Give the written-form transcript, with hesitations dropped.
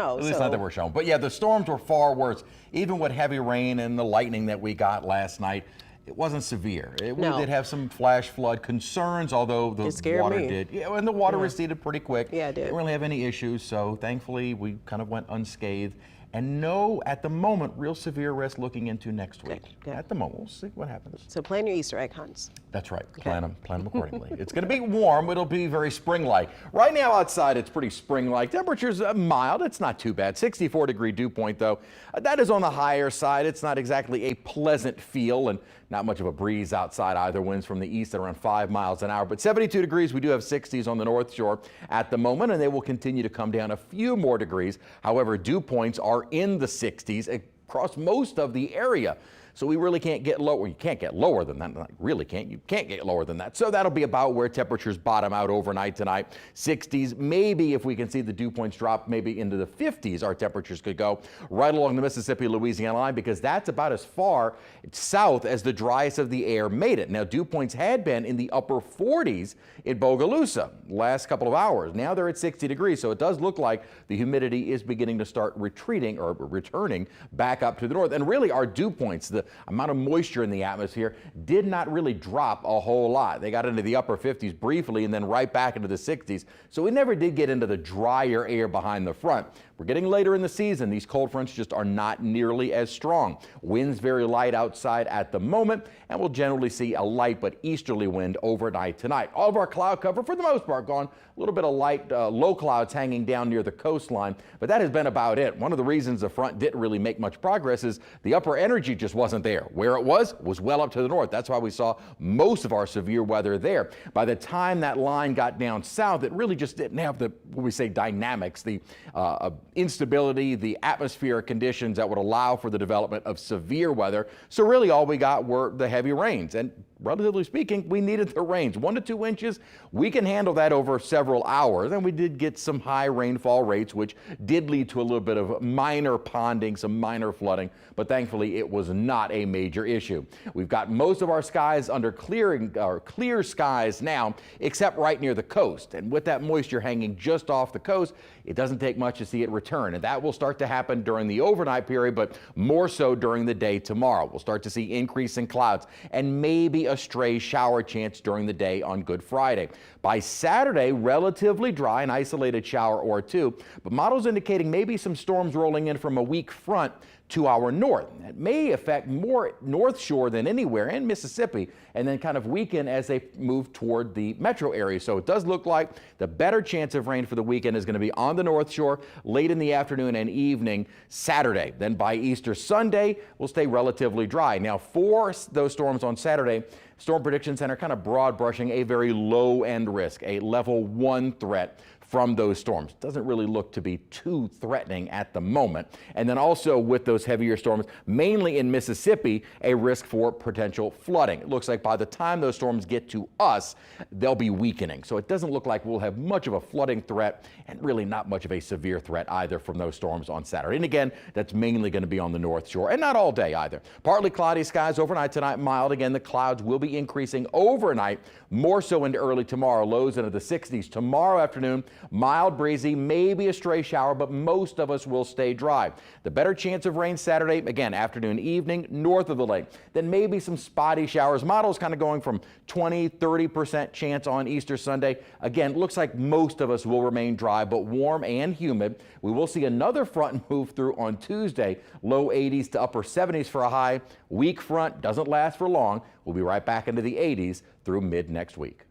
Oh, At least not that we're showing. But yeah, the storms were far worse. Even with heavy rain and the lightning that we got last night, it wasn't severe. We did have some flash flood concerns, although the water did. Yeah, and the water receded pretty quick. Yeah, it did. Didn't really have any issues, so thankfully we kind of went unscathed. And no, at the moment, real severe risk looking into next week. Good. At the moment, we'll see what happens. So plan your Easter egg hunts. That's right. Plan them accordingly. It's going to be warm. It'll be very spring-like. Right now outside, it's pretty spring-like. Temperatures mild. It's not too bad. 64-degree dew point, though. That is on the higher side. It's not exactly a pleasant feel, and not much of a breeze outside either. Winds from the east at around 5 miles an hour. But 72 degrees. We do have 60s on the North Shore at the moment, and they will continue to come down a few more degrees. However, dew points are in the 60s across most of the area. So we really can't get lower. You can't get lower than that. Really can't. You can't get lower than that. So that'll be about where temperatures bottom out overnight tonight. 60s. Maybe if we can see the dew points drop maybe into the 50s, our temperatures could go right along the Mississippi-Louisiana line, because that's about as far south as the driest of the air made it. Now, dew points had been in the upper 40s in Bogalusa last couple of hours. Now they're at 60 degrees. So it does look like the humidity is beginning to start retreating or returning back up to the north. And really our dew points, the amount of moisture in the atmosphere, did not really drop a whole lot. They got into the upper 50s briefly and then right back into the 60s. So we never did get into the drier air behind the front. We're getting later in the season. These cold fronts just are not nearly as strong. Winds very light outside at the moment, and we'll generally see a light but easterly wind overnight tonight. All of our cloud cover, for the most part, gone. A little bit of light, low clouds hanging down near the coastline, but that has been about it. One of the reasons the front didn't really make much progress is the upper energy just wasn't there. Where it was well up to the north. That's why we saw most of our severe weather there. By the time that line got down south, it really just didn't have the, what we say, dynamics, the instability, the atmospheric conditions that would allow for the development of severe weather. So really all we got were the heavy rains. And relatively speaking, we needed the rains. 1 to 2 inches, we can handle that over several hours. And we did get some high rainfall rates, which did lead to a little bit of minor ponding, some minor flooding. But thankfully, it was not a major issue. We've got most of our skies under clear skies now, except right near the coast. And with that moisture hanging just off the coast, it doesn't take much to see it return. And that will start to happen during the overnight period, but more so during the day tomorrow. We'll start to see increase in clouds and maybe a stray shower chance during the day on Good Friday. By Saturday, relatively dry, an isolated shower or two, but models indicating maybe some storms rolling in from a weak front to our north. That may affect more North Shore than anywhere in Mississippi, and then kind of weaken as they move toward the metro area. So it does look like the better chance of rain for the weekend is going to be on the North Shore late in the afternoon and evening Saturday. Then by Easter Sunday, we'll stay relatively dry. Now for those storms on Saturday, Storm Prediction Center kind of broad brushing a very low end risk, a level 1 threat from those storms. Doesn't really look to be too threatening at the moment. And then also with those heavier storms, mainly in Mississippi, a risk for potential flooding. It looks like by the time those storms get to us, they'll be weakening. So it doesn't look like we'll have much of a flooding threat, and really not much of a severe threat either from those storms on Saturday. And again, that's mainly going to be on the North Shore, and not all day either. Partly cloudy skies overnight tonight, mild. Again, the clouds will be increasing overnight, more so into early tomorrow, lows into the 60s. Tomorrow afternoon, mild breezy, maybe a stray shower, but most of us will stay dry. The better chance of rain Saturday, again, afternoon, evening, north of the lake. Then maybe some spotty showers. Models kind of going from 20-30% chance on Easter Sunday. Again, looks like most of us will remain dry, but warm and humid. We will see another front move through on Tuesday, low 80s to upper 70s for a high. Weak front doesn't last for long. We'll be right back into the 80s through mid next week.